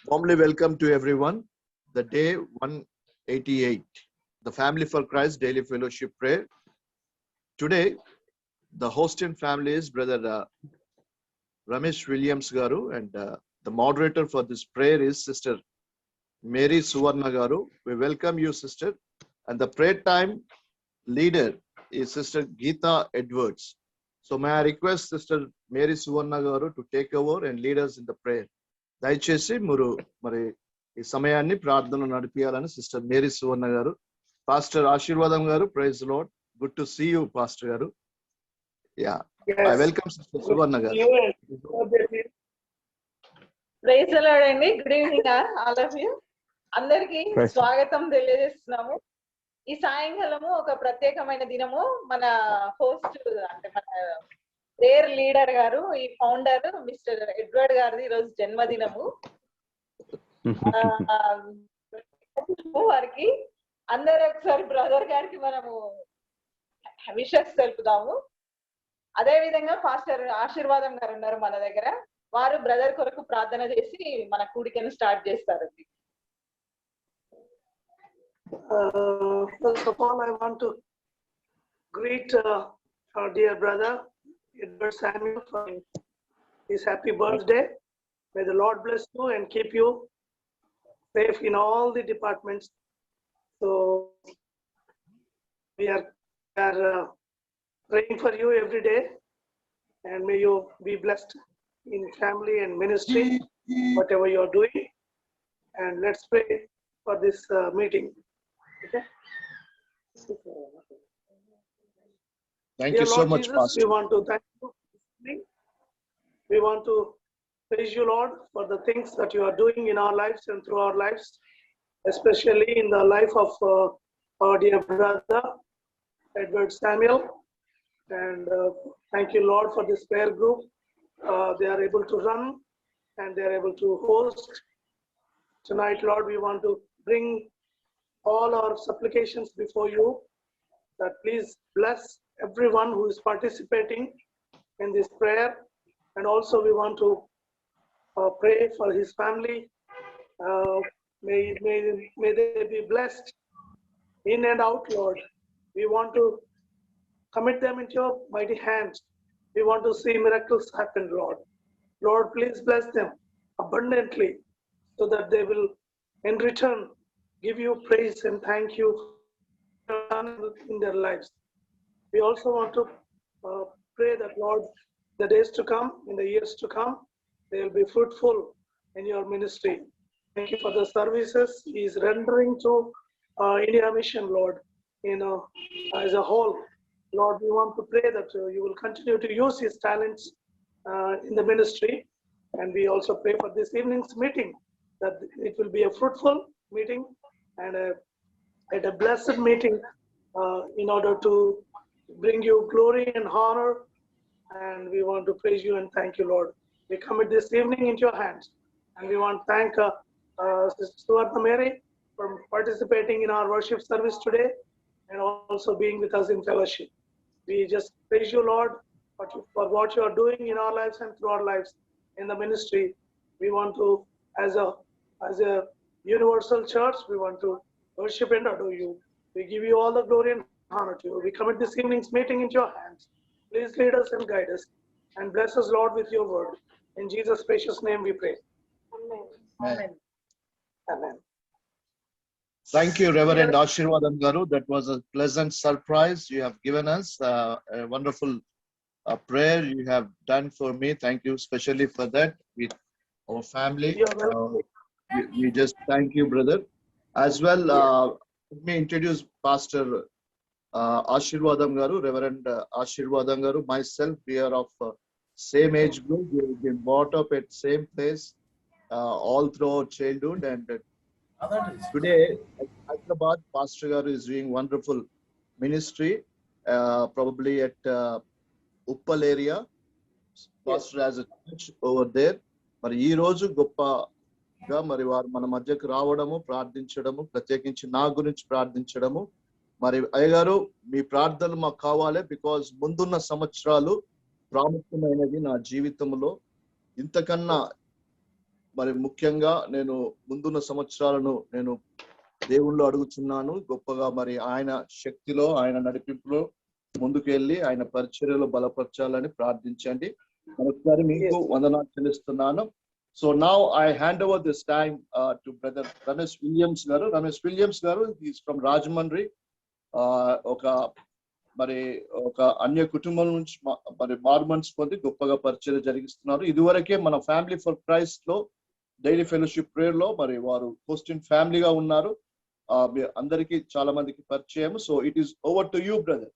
Warmly welcome to everyone. The day 188, the Family for Christ Daily Fellowship Prayer. Today, the hosting family is Brother Ramesh Williams Garu, and the moderator for this prayer is Sister Mary Suvarna Garu. We welcome you, Sister. And the prayer time leader is Sister Geeta Edwards. So may I request Sister Mary Suvarna Garu to take over and lead us in the prayer. దయచేసి మీరు మరి ఈ సమయాన్ని ప్రార్థన నడిపియాలని sister Mary సువర్ణ గారు. Pastor Ashirvadam గారు, praise lord, good to see you pastor గారు. Yeah, I welcome sister Suvarna గారు. ప్రైజ్ ది లార్డ్ అండి. Good evening all of you. అందరికి స్వాగతం తెలియజేస్తున్నాము. ఈ సాయంకాలము ఒక ప్రత్యేకమైన దినము. మన హోస్ట్ అంటే మన ప్రేయర్ లీడర్ గారు, ఈ ఫౌండర్ మిస్టర్ ఎడ్వర్డ్ గారిది ఈరోజు జన్మదినము. వారికి అందరూ ఒకసారి బ్రదర్ గారికి మనము విషెస్ తెలుపుదాము. అదే విధంగా పాస్టర్ ఆశీర్వాదం గారు ఉన్నారు మన దగ్గర. వారు బ్రదర్ కొరకు ప్రార్థన చేసి మన కూడికను స్టార్ట్ చేస్తారండి. First of all, I want to greet our dear brother Edward Samuel for his happy birthday. May the Lord bless you and keep you safe in all the departments. So we are praying for you every day, and may you be blessed in family and ministry, whatever you are doing. And let's pray for this meeting. Okay. Thank you so much, Jesus, Pastor. we want to thank you. We want to praise you, Lord, for the things that you are doing in our lives and through our lives, especially in the life of our dear brother, Edward Samuel. And thank you, Lord, for this prayer group. They are able to run and they are able to host. Tonight, Lord, we want to bring all our supplications before you, that please bless everyone who is participating in this prayer. And also we want to pray for his family. May they be blessed in and out, Lord. We want to commit them into your mighty hands. We want to see miracles happen, Lord. Lord, please bless them abundantly so that they will in return give you praise and thank you in their lives. We also want to pray that, Lord, the days to come, in the years to come, they will be fruitful in your ministry. Thank you for the services he is rendering to India Mission, Lord, as a whole. Lord, we want to pray that you will continue to use his talents in the ministry. And we also pray for this evening's meeting, that it will be a fruitful meeting and a blessed meeting in order to bring you glory and honor. And we want to praise you and thank you, Lord. We commit this evening into your hands. And we want to thank Sister Suvarna Mary for participating in our worship service today and also being with us in fellowship. We just praise you, Lord, for what you are doing in our lives and through our lives in the ministry. We want to, as a universal church, we want to worship and adore you. We give you all the glory and honor to you. We commit this evening's meeting into your hands. Please lead us and guide us and bless us, Lord, with your word. In Jesus' precious name we pray. Amen. Amen. Amen. Thank you, Reverend Ashirwadam Garu. That was a pleasant surprise you have given us. A wonderful prayer you have done for me. Thank you especially for that with our family. We just thank you, brother. As well, let me introduce Pastor Ashirwadam Garu, Reverend Ashirwadam Garu. Myself, we are of same age group. We have been brought up at same place all throughout childhood. And today, at Hyderabad, Pastor Garu is doing wonderful ministry, probably at Uppal area. Pastor has a church over there. మరి ఈ రోజు గొప్పగా మరి వారు మన మధ్యకు రావడము, ప్రార్థించడము, ప్రత్యేకించి నా గురించి ప్రార్థించడము. మరి అయ్యగారు, మీ ప్రార్థనలు మాకు కావాలి. బికాజ్ ముందున్న సంవత్సరాలు ప్రాముఖ్యమైనది నా జీవితంలో. ఇంతకన్నా మరి ముఖ్యంగా నేను ముందున్న సంవత్సరాలను నేను దేవుళ్ళు అడుగుచున్నాను. గొప్పగా మరి ఆయన శక్తిలో, ఆయన నడిపింపులో ముందుకెళ్ళి ఆయన పరిచర్యలో బలపరచాలని ప్రార్థించండి. మరొకసారి మీకు వందనాలు చెల్లిస్తున్నాను. So now I hand over this time to brother Ramesh Williams గారు. రమేష్ విలియమ్స్ గారు ఈస్ ఫ్రమ్ రాజమండ్రి. ఒక అన్య కుటుంబం నుంచి మరి మార్మన్స్ పొంది గొప్పగా పరిచర్య జరిగిస్తున్నారు. ఇదివరకే మన ఫ్యామిలీ ఫర్ క్రైస్ట్ లో డైలీ ఫెలోషిప్ ప్రేయర్ లో మరి వారు క్రిస్టియన్ ఫ్యామిలీగా ఉన్నారు. అందరికీ చాలా మందికి పరిచయం. So it is over to you brother.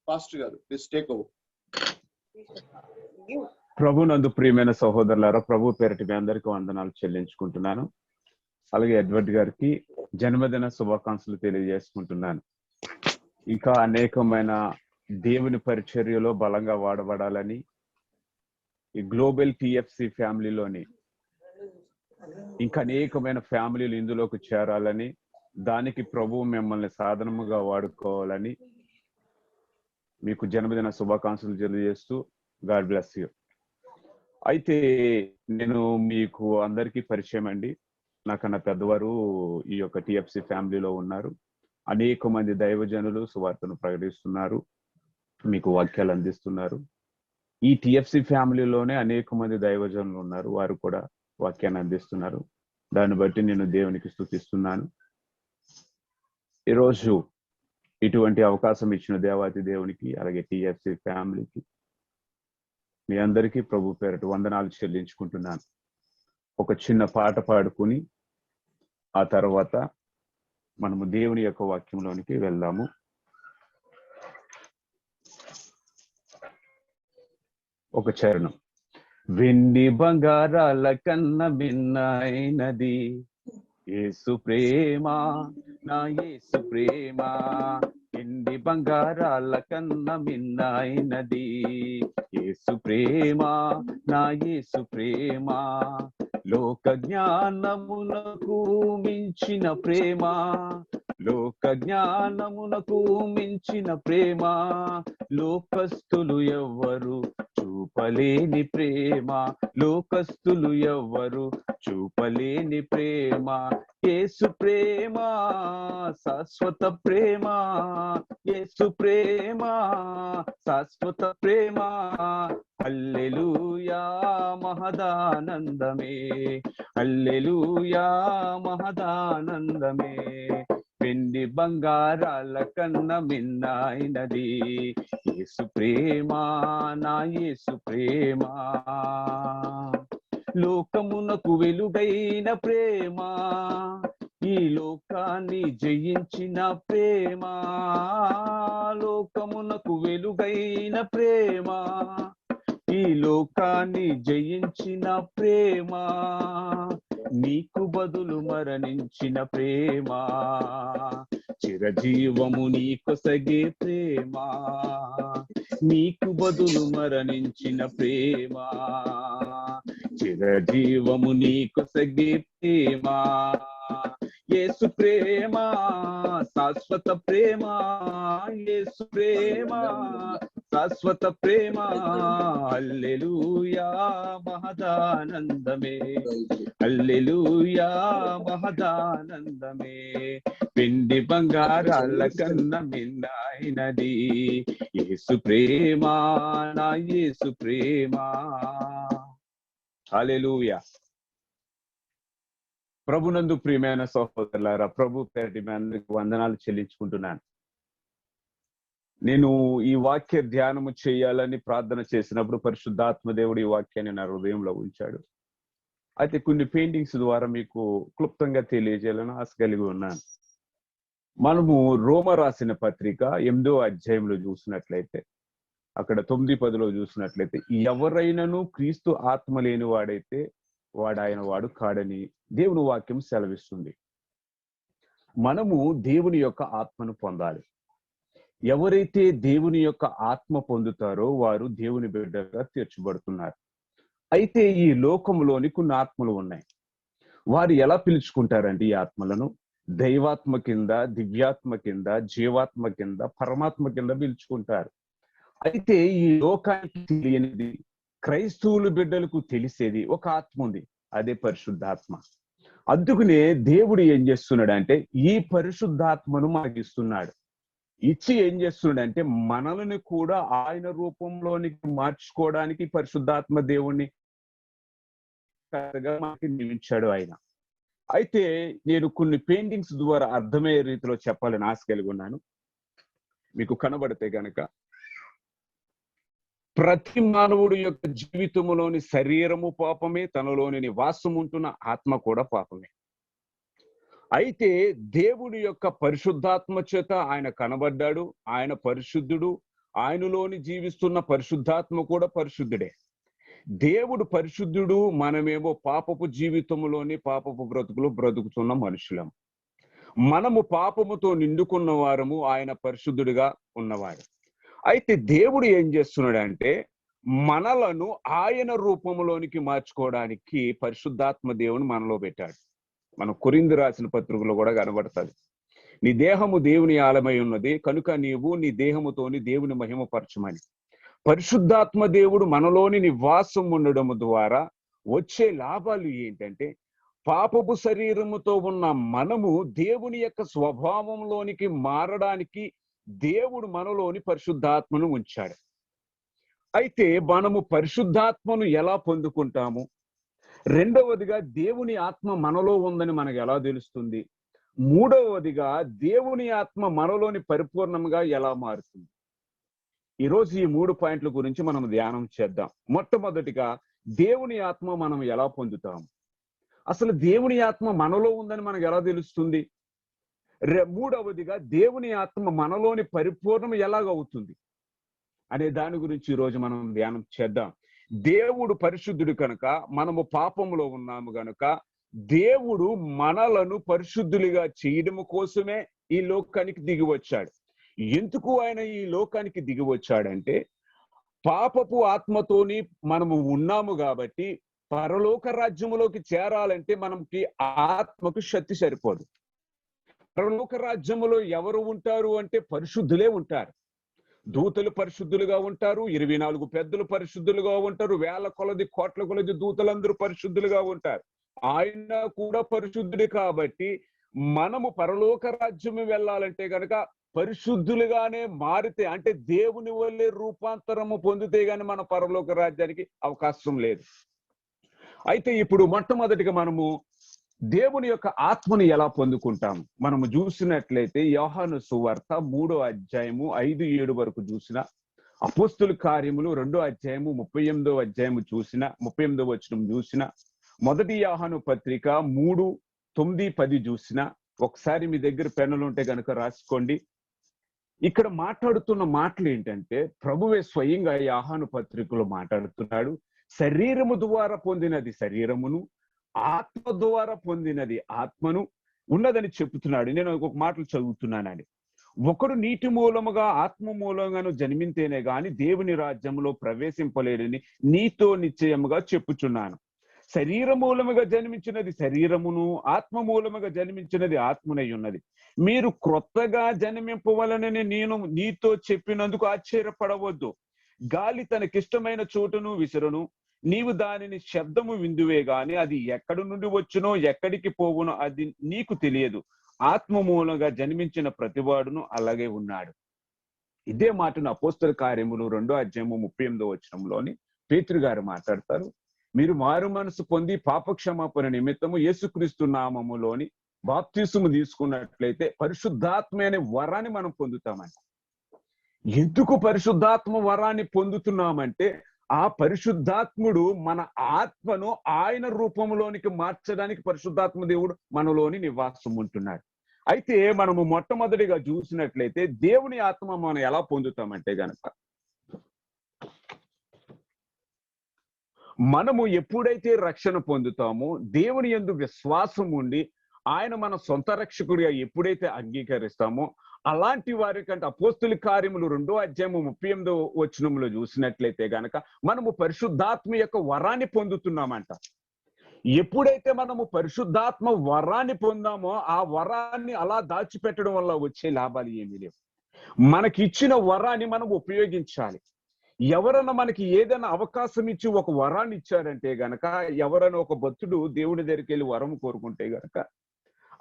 Pastor గారు ప్లీజ్ టేక్ ఓవర్. ప్రభునందు ప్రియమైన సహోదరులారా, ప్రభు పేరిట మీ అందరికీ వందనాలు చెల్లించుకుంటున్నాను. అలాగే ఎడ్వర్డ్ గారికి జన్మదిన శుభాకాంక్షలు తెలియజేసుకుంటున్నాను. ఇంకా అనేకమైన దేవుని పరిచర్యలో బలంగా వాడబడాలని, ఈ గ్లోబల్ టిఎఫ్సి ఫ్యామిలీలోని ఇంకా అనేకమైన ఫ్యామిలీలు ఇందులోకి చేరాలని, దానికి ప్రభువు మిమ్మల్ని సాధనముగా వాడుకోవాలని మీకు జన్మదిన శుభాకాంక్షలు తెలియజేస్తూ గాడ్ బ్లెస్ యూ. అయితే నేను మీకు అందరికీ పరిచయం అండి. నాకన్నా పెద్దవారు ఈ యొక్క టిఎఫ్సి ఫ్యామిలీలో ఉన్నారు. అనేక మంది దైవజనులు సువార్తను ప్రకటిస్తున్నారు, మీకు వాక్యాలు అందిస్తున్నారు. ఈ టిఎఫ్సి ఫ్యామిలీలోనే అనేక మంది దైవజనులు ఉన్నారు, వారు కూడా వాక్యాన్ని అందిస్తున్నారు. దాన్ని బట్టి నేను దేవునికి స్తుతిస్తున్నాను. ఈరోజు ఇటువంటి అవకాశం ఇచ్చిన దేవాతి దేవునికి, అలాగే టిఎఫ్సి ఫ్యామిలీకి, మీ అందరికీ ప్రభు పేరట వందనాలు చెల్లించుకుంటున్నాను. ఒక చిన్న పాట పాడుకుని ఆ తర్వాత మనము దేవుని యొక్క వాక్యంలోనికి వెళ్దాము. ఒక చరణం. వెండి బంగారాల కన్న భిన్నైనది యేసు ప్రేమ, నా యేసు ప్రేమ. వెండి బంగారాల కన్న భిన్నైనది యేసు ప్రేమ, నా యేసు ప్రేమ. లోక జ్ఞానమునకు మించిన ప్రేమ, లోక జ్ఞానమునకు మించిన ప్రేమ. లోకస్తులు ఎవ్వరు చూపలేని ప్రేమ, లోకస్తులు ఎవ్వరు చూపలేని ప్రేమ. యేసు ప్రేమ శాశ్వత ప్రేమ, యేసు ప్రేమ శాశ్వత ప్రేమ. హల్లెలూయా మహదానందమే, హల్లెలూయా మహదానందమే. వెండి బంగారాల కన్న మిన్నైనది యేసు ప్రేమ, నా యేసు ప్రేమ. లోకమునకు వెలుగైన ప్రేమ, ఈ లోకాన్ని జయించిన ప్రేమ. లోకమునకు వెలుగైన ప్రేమ, ఈ లోకాన్ని జయించిన ప్రేమ. నీకు బదులు మరణించిన ప్రేమ, చిరజీవము నీకొసగే ప్రేమ. నీకు బదులు మరణించిన ప్రేమ, చిరజీవము నీకొసగే ప్రేమ. యేసు ప్రేమ శాశ్వత ప్రేమ, యేసు ప్రేమ శాశ్వత ప్రేమ. హల్లెలూయా మహదానందమే, హల్లెలూయా మహదానందమే. వెండి బంగారాల కన్న మిన్నైనది యేసు ప్రేమ, నా యేసు ప్రేమ. హల్లెలూయా. ప్రభునందు ప్రియమైన సహోదరులారా, ప్రభు పేరిట మీ అందరికి వందనాలు చెల్లించుకుంటున్నాను. నేను ఈ వాక్య ధ్యానము చేయాలని ప్రార్థన చేసినప్పుడు పరిశుద్ధాత్మ దేవుడు ఈ వాక్యాన్ని నా హృదయంలో ఉంచాడు. అయితే కొన్ని పెయింటింగ్స్ ద్వారా మీకు క్లుప్తంగా తెలియజేయాలని ఆశ కలిగి ఉన్నాను. మనము రోమ రాసిన పత్రిక 8వ అధ్యాయంలో చూసినట్లయితే, అక్కడ 9-10లో చూసినట్లయితే, ఎవరైనాను క్రీస్తు ఆత్మ లేని వాడైతే వాడు ఆయన వాడు కాడని దేవుని వాక్యం సెలవిస్తుంది. మనము దేవుని యొక్క ఆత్మను పొందాలి. ఎవరైతే దేవుని యొక్క ఆత్మ పొందుతారో వారు దేవుని బిడ్డగా తీర్చబడుతున్నారు. అయితే ఈ లోకంలోని కొన్ని ఆత్మలు ఉన్నాయి. వారు ఎలా పిలుచుకుంటారంటే ఈ ఆత్మలను దైవాత్మ కింద, దివ్యాత్మ కింద, జీవాత్మ కింద, పరమాత్మ కింద పిలుచుకుంటారు. అయితే ఈ లోకానికి తెలియనిది, క్రైస్తవుల బిడ్డలకు తెలిసేది ఒక ఆత్మ ఉంది. అదే పరిశుద్ధాత్మ. అందుకనే దేవుడు ఏం చేస్తున్నాడంటే ఈ పరిశుద్ధాత్మను మనకి ఇస్తున్నాడు. ఇచ్చి ఏం చేస్తున్నాడంటే మనల్ని కూడా ఆయన రూపంలోనికి మార్చుకోవడానికి పరిశుద్ధాత్మ దేవుణ్ణి మనకి నియమించాడు ఆయన. అయితే నేను కొన్ని పెయింటింగ్స్ ద్వారా అర్థమయ్యే రీతిలో చెప్పాలని ఆశ కలిగి ఉన్నాను. మీకు కనబడితే గనక ప్రతి మానవుడు యొక్క జీవితంలోని శరీరము పాపమే, తనలోని నివాసం ఉంటున్న ఆత్మ కూడా పాపమే. అయితే దేవుడి యొక్క పరిశుద్ధాత్మ చేత ఆయన కనబడ్డాడు, ఆయన పరిశుద్ధుడు, ఆయనలోని జీవిస్తున్న పరిశుద్ధాత్మ కూడా పరిశుద్ధుడే. దేవుడు పరిశుద్ధుడు, మనమేమో పాపపు జీవితంలోని పాపపు బ్రతుకులు బ్రతుకుతున్న మనుషులం. మనము పాపముతో నిండుకున్న వారము, ఆయన పరిశుద్ధుడిగా ఉన్నవాడు. అయితే దేవుడు ఏం చేస్తున్నాడంటే మనలను ఆయన రూపంలోనికి మార్చుకోవడానికి పరిశుద్ధాత్మ దేవుని మనలో పెట్టాడు. మన కొరింథీ రాసిన పత్రికలో కూడా కనబడుతుంది. నీ దేహము దేవుని ఆలమై ఉన్నది కనుక నీవు నీ దేహముతోని దేవుని మహిమపరచమని. పరిశుద్ధాత్మ దేవుడు మనలోని నివాసం ఉండడం ద్వారా వచ్చే లాభాలు ఏంటంటే పాపపు శరీరముతో ఉన్న మనము దేవుని యొక్క స్వభావంలోనికి మారడానికి దేవుడు మనలోని పరిశుద్ధాత్మను ఉంచాడు. అయితే మనము పరిశుద్ధాత్మను ఎలా పొందుకుంటాము? రెండవదిగా దేవుని ఆత్మ మనలో ఉందని మనకు ఎలా తెలుస్తుంది? మూడవదిగా దేవుని ఆత్మ మనలోని పరిపూర్ణంగా ఎలా మారుతుంది? ఈరోజు ఈ 3 పాయింట్ల గురించి మనం ధ్యానం చేద్దాం. మొట్టమొదటిగా దేవుని ఆత్మ మనం ఎలా పొందుతాము? అసలు దేవుని ఆత్మ మనలో ఉందని మనకు ఎలా తెలుస్తుంది? మూడవదిగా దేవుని ఆత్మ మనలోని పరిపూర్ణం ఎలాగవుతుంది అనే దాని గురించి ఈరోజు మనం ధ్యానం చేద్దాం. దేవుడు పరిశుద్ధుడు కనుక మనము పాపంలో ఉన్నాము గనుక దేవుడు మనలను పరిశుద్ధులుగా చేయడం కోసమే ఈ లోకానికి దిగి వచ్చాడు. ఎందుకు ఆయన ఈ లోకానికి దిగి వచ్చాడంటే పాపపు ఆత్మతోని మనము ఉన్నాము కాబట్టి పరలోక రాజ్యములోకి చేరాలంటే మనకి ఆత్మకు శక్తి సరిపోదు. పరలోక రాజ్యములో ఎవరు ఉంటారు అంటే పరిశుద్ధులే ఉంటారు. దూతలు పరిశుద్ధులుగా ఉంటారు, 24 పెద్దలు పరిశుద్ధులుగా ఉంటారు, వేల కొలది కోట్ల కొలది దూతలందరూ పరిశుద్ధులుగా ఉంటారు. ఆయన కూడా పరిశుద్ధుడే కాబట్టి మనము పరలోక రాజ్యము వెళ్ళాలంటే గనక పరిశుద్ధులుగానే మారితే, అంటే దేవుని వల్లే రూపాంతరము పొందితే గాని మన పరలోక రాజ్యానికి అవకాశం లేదు. అయితే ఇప్పుడు మొట్టమొదటిగా మనము దేవుని యొక్క ఆత్మని ఎలా పొందుకుంటాము? మనము చూసినట్లయితే యోహాను సువార్త 3వ అధ్యాయము 5-7 వరకు చూసిన, అపోస్తుల కార్యములు 2వ అధ్యాయము 38వ అధ్యాయము చూసిన, 38వ వచనం చూసిన, మొదటి యోహాను పత్రిక 3:9-10 చూసిన. ఒకసారి మీ దగ్గర పెన్నులు ఉంటే గనుక రాసుకోండి. ఇక్కడ మాట్లాడుతున్న మాటలు ఏంటంటే ప్రభువే స్వయంగా యోహాను పత్రికలో మాట్లాడుతున్నాడు. శరీరము ద్వారా పొందినది శరీరమును, ఆత్మ ద్వారా పొందినది ఆత్మను ఉన్నదని చెబుతున్నాడు. నేను ఒక మాటలు చదువుతున్నానని. ఒకడు నీటి మూలముగా ఆత్మ మూలంగాను జన్మింతేనే గాని దేవుని రాజ్యంలో ప్రవేశింపలేడని నీతో నిశ్చయముగా చెప్పుచున్నాను. శరీర మూలముగా జన్మించినది శరీరమును, ఆత్మ మూలముగా జన్మించినది ఆత్మనై ఉన్నది. మీరు క్రొత్తగా జన్మింపవలనని నేను నీతో చెప్పినందుకు ఆశ్చర్యపడవద్దు. గాలి తనకిష్టమైన చోటును విసురును, నీవు దానిని శబ్దము విందువే గాని అది ఎక్కడి నుండి వచ్చునో ఎక్కడికి పోవునో అది నీకు తెలియదు. ఆత్మ మూలంగా జన్మించిన ప్రతివాడును అలాగే ఉన్నాడు. ఇదే మాటను అపోస్తల కార్యములు 2వ అధ్యాయము 38వ వచనంలోని పేతురు గారు మాట్లాడతారు. మీరు మారు మనసు పొంది పాపక్షమాపణ నిమిత్తము యేసుక్రీస్తు నామములోని బాప్తిసము తీసుకున్నట్లయితే పరిశుద్ధాత్మ అనే వరాన్ని మనం పొందుతామంట. ఎందుకు పరిశుద్ధాత్మ వరాన్ని పొందుతున్నామంటే ఆ పరిశుద్ధాత్ముడు మన ఆత్మను ఆయన రూపంలోనికి మార్చడానికి పరిశుద్ధాత్మ దేవుడు మనలోని నివాసం ఉంటున్నాడు. అయితే మనము మొట్టమొదటిగా చూసినట్లయితే దేవుని ఆత్మ మనం ఎలా పొందుతామంటే గనక మనము ఎప్పుడైతే రక్షణ పొందుతామో దేవుని యందు విశ్వాసం ఉండి ఆయన మన సొంత రక్షకుడిగా ఎప్పుడైతే అంగీకరిస్తామో అలాంటి వారి కంటే అపోస్తుల కార్యములు 2వ అధ్యాయము 38వ వచనంలో చూసినట్లయితే గనక మనము పరిశుద్ధాత్మ యొక్క వరాన్ని పొందుతున్నామంట. ఎప్పుడైతే మనము పరిశుద్ధాత్మ వరాన్ని పొందామో ఆ వరాన్ని అలా దాచిపెట్టడం వల్ల వచ్చే లాభాలు ఏమీ లేవు. మనకిచ్చిన వరాన్ని మనం ఉపయోగించాలి. ఎవరన్నా మనకి ఏదైనా అవకాశం ఇచ్చి ఒక వరాన్ని ఇచ్చారంటే గనక, ఎవరైనా ఒక భక్తుడు దేవుని దగ్గరికి వెళ్ళి వరం కోరుకుంటే గనక,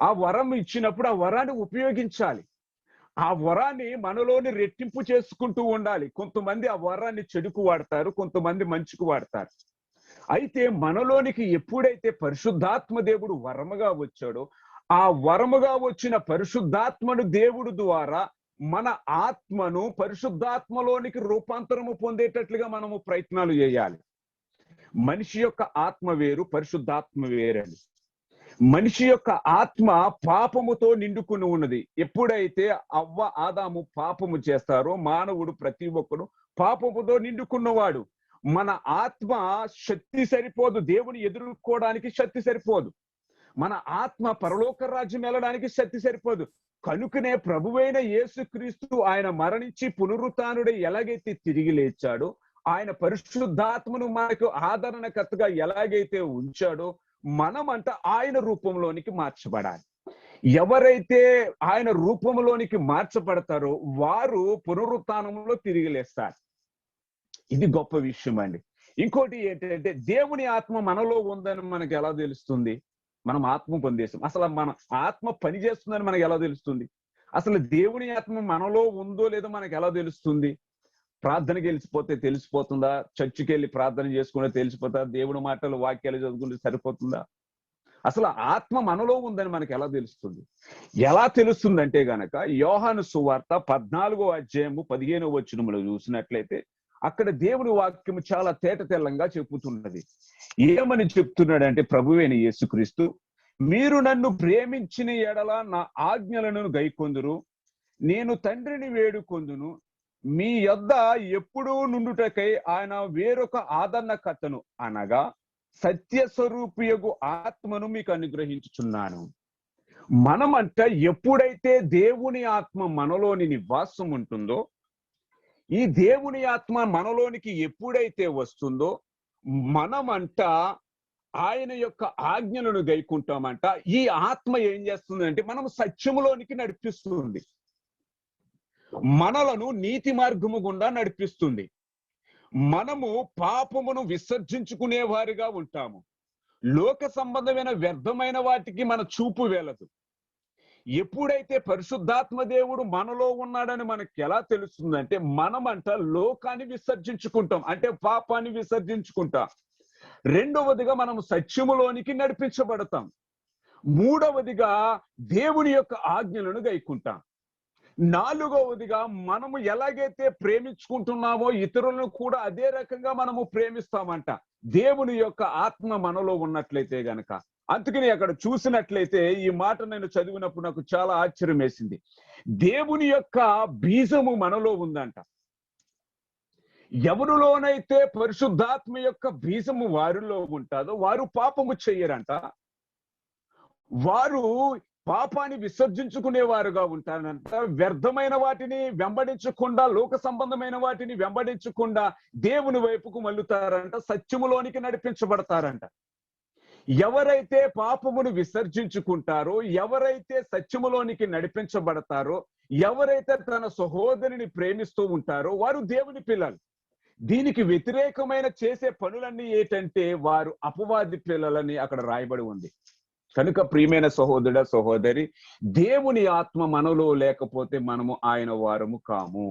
ఆ వరం ఇచ్చినప్పుడు ఆ వరాన్ని ఉపయోగించాలి. ఆ వరాన్ని మనలోని రెట్టింపు చేసుకుంటూ ఉండాలి. కొంతమంది ఆ వరాన్ని చెడుకు వాడతారు, కొంతమంది మంచికి వాడతారు. అయితే మనలోనికి ఎప్పుడైతే పరిశుద్ధాత్మ దేవుడు వరముగా వచ్చాడో, ఆ వరముగా వచ్చిన పరిశుద్ధాత్మను దేవుడు ద్వారా మన ఆత్మను పరిశుద్ధాత్మలోనికి రూపాంతరము పొందేటట్లుగా మనము ప్రయత్నాలు చేయాలి. మనిషి యొక్క ఆత్మ వేరు, పరిశుద్ధాత్మ వేరండి. మనిషి యొక్క ఆత్మ పాపముతో నిండుకుని ఉన్నది. ఎప్పుడైతే అవ్వ ఆదాము పాపము చేస్తారో, మానవుడు ప్రతి ఒక్కరు పాపముతో నిండుకున్నవాడు. మన ఆత్మ శక్తి సరిపోదు, దేవుని ఎదుర్కోవడానికి శక్తి సరిపోదు. మన ఆత్మ పరలోక రాజ్యం వెళ్ళడానికి శక్తి సరిపోదు. కనుకనే ప్రభువైన యేసుక్రీస్తు ఆయన మరణించి పునరుత్థానుడై ఎలాగైతే తిరిగి లేచాడో, ఆయన పరిశుద్ధాత్మను మనకు ఆదరణకర్తగా ఎలాగైతే ఉంచాడో, మనమంట ఆయన రూపంలోనికి మార్చబడాలి. ఎవరైతే ఆయన రూపంలోనికి మార్చబడతారో వారు పునరుత్థానంలో తిరిగి లేస్తారు. ఇది గొప్ప విషయం అండి. ఇంకోటి ఏంటంటే, దేవుని ఆత్మ మనలో ఉందని మనకు ఎలా తెలుస్తుంది? మనం ఆత్మ పొందేసాం. అసలు మన ఆత్మ పని చేస్తుందని మనకు ఎలా తెలుస్తుంది? అసలు దేవుని ఆత్మ మనలో ఉందో లేదో మనకు ఎలా తెలుస్తుంది? ప్రార్థనకి వెళ్ళిపోతే తెలిసిపోతుందా? చర్చికి వెళ్ళి ప్రార్థన చేసుకుంటే తెలిసిపోతుందా? దేవుని మాటలు వాక్యాలు చదువుకుంటే సరిపోతుందా? అసలు ఆత్మ మనలో ఉందని మనకు ఎలా తెలుస్తుంది? ఎలా తెలుస్తుందంటే గనక, యోహాను సువార్త 14వ అధ్యాయము 15వ వచనములో చూసినట్లయితే, అక్కడ దేవుని వాక్యము చాలా తేట తెల్లంగా చెప్పుతున్నది. ఏమని చెప్తున్నాడంటే, ప్రభువైన యేసుక్రీస్తు, మీరు నన్ను ప్రేమించిన ఎడల నా ఆజ్ఞలను గైకొందురు, నేను తండ్రిని వేడుకొందును, మీ యొద్ద ఎప్పుడూ నుండుటకై ఆయన వేరొక ఆదరణకర్తను అనగా సత్య స్వరూపియగు ఆత్మను మీకు అనుగ్రహించుచున్నాను. మనమంట ఎప్పుడైతే దేవుని ఆత్మ మనలోని నివాసం ఉంటుందో, ఈ దేవుని ఆత్మ మనలోనికి ఎప్పుడైతే వస్తుందో, మనమంట ఆయన యొక్క ఆజ్ఞలను గైకుంటామంట. ఈ ఆత్మ ఏం చేస్తుందంటే, మనం సత్యములోనికి నడిపిస్తుంది, మనలను నీతి మార్గము గుండా నడిపిస్తుంది. మనము పాపమును విసర్జించుకునే వారిగా ఉంటాము. లోక సంబంధమైన వ్యర్థమైన వాటికి మన చూపు వెళ్ళదు. ఎప్పుడైతే పరిశుద్ధాత్మ దేవుడు మనలో ఉన్నాడని మనకి ఎలా తెలుస్తుందంటే, మనమంట లోకాన్ని విసర్జించుకుంటాం, అంటే పాపాన్ని విసర్జించుకుంటాం. రెండవదిగా మనము సత్యములోనికి నడిపించబడతాం. మూడవదిగా దేవుని యొక్క ఆజ్ఞలను గైకుంటాం. నాలుగవదిగా మనము ఎలాగైతే ప్రేమించుకుంటున్నామో ఇతరులను కూడా అదే రకంగా మనము ప్రేమిస్తామంట, దేవుని యొక్క ఆత్మ మనలో ఉన్నట్లయితే గనక. అందుకని అక్కడ చూసినట్లయితే ఈ మాట నేను చదివినప్పుడు నాకు చాలా ఆశ్చర్యం వేసింది. దేవుని యొక్క బీజము మనలో ఉందంట. ఎవరిలోనైతే పరిశుద్ధాత్మ యొక్క బీజము వారిలో ఉంటుందో వారు పాపము చెయ్యరంట. వారు పాపాన్ని విసర్జించుకునేవారుగా ఉంటారంట. వ్యర్థమైన వాటిని వెంబడించకుండా, లోక సంబంధమైన వాటిని వెంబడించకుండా దేవుని వైపుకు మళ్ళుతారంట, సత్యములోనికి నడిపించబడతారంట. ఎవరైతే పాపమును విసర్జించుకుంటారో, ఎవరైతే సత్యములోనికి నడిపించబడతారో, ఎవరైతే తన సహోదరుని ప్రేమిస్తూ ఉంటారో వారు దేవుని పిల్లలు. దీనికి వ్యతిరేకమైన చేసే పనులన్నీ ఏంటంటే వారు అపవాది పిల్లలని అక్కడ రాయబడి ఉంది. కనుక ప్రియమైన సహోదరుడ సహోదరి, దేవుని ఆత్మ మనలో లేకపోతే మనము ఆయన వారము కాము.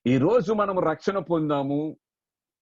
ఈ రోజు మనము రక్షణ పొందాము,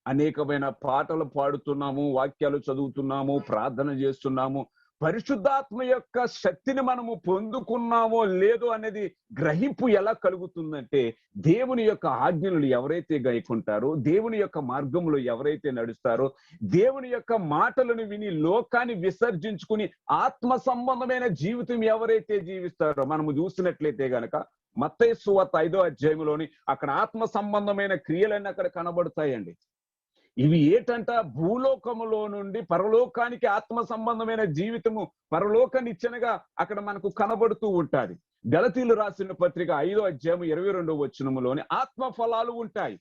అనేకమైన పాటలు పాడుతున్నాము, వాక్యాలు చదువుతున్నాము, ప్రార్థన చేస్తున్నాము. పరిశుద్ధాత్మ యొక్క శక్తిని మనము పొందుకున్నామో లేదో అనేది గ్రహింపు ఎలా కలుగుతుందంటే, దేవుని యొక్క ఆజ్ఞలు ఎవరైతే గైకుంటారో, దేవుని యొక్క మార్గంలో ఎవరైతే నడుస్తారో, దేవుని యొక్క మాటలను విని లోకాన్ని విసర్జించుకుని ఆత్మ సంబంధమైన జీవితం ఎవరైతే జీవిస్తారో, మనము చూసినట్లయితే గనక మత్తయి సువార్త 5వ అధ్యాయంలోని అక్కడ ఆత్మ సంబంధమైన క్రియలన్నీ అక్కడ కనబడతాయండి. ఇవి ఏంటంట, భూలోకములో నుండి పరలోకానికి ఆత్మ సంబంధమైన జీవితము, పరలోక నిచ్చెనగా అక్కడ మనకు కనబడుతూ ఉంటాది. గలతీలు రాసిన పత్రిక 5వ అధ్యాయం 22వ వచనములోని ఆత్మ ఫలాలు ఉంటాయి.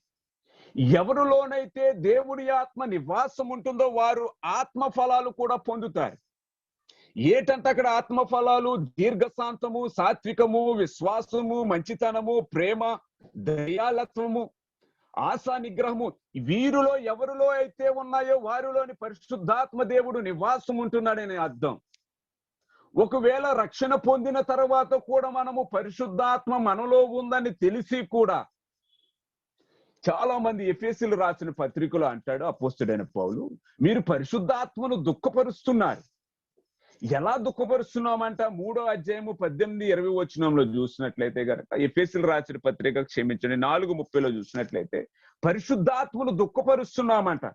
ఎవరిలోనైతే దేవుని ఆత్మ నివాసం ఉంటుందో వారు ఆత్మ ఫలాలు కూడా పొందుతారు. ఏటంటే అక్కడ ఆత్మ ఫలాలు దీర్ఘశాంతము, సాత్వికము, విశ్వాసము, మంచితనము, ప్రేమ, దయాలత్వము, ఆశా నిగ్రహము వీరిలో ఎవరిలో అయితే ఉన్నాయో వారిలోని పరిశుద్ధాత్మ దేవుడు నివాసం ఉంటున్నాడని అర్థం. ఒకవేళ రక్షణ పొందిన తర్వాత కూడా మనము పరిశుద్ధాత్మ మనలో ఉందని తెలిసి కూడా చాలా మంది ఎఫెసీయులు రాసిన పత్రికలో అంటాడు అపోస్తలుడైన పౌలు, మీరు పరిశుద్ధాత్మను దుఃఖపరుస్తున్నారు. ఎలా దుఃఖపరుస్తున్నామంట? 3వ అధ్యాయము 18-20 వచనంలో చూసినట్లయితే గనక, ఎఫెసీయులు రాసిన పత్రిక క్షమించండి 4:30లో చూసినట్లయితే పరిశుద్ధాత్మను దుఃఖపరుస్తున్నామంట.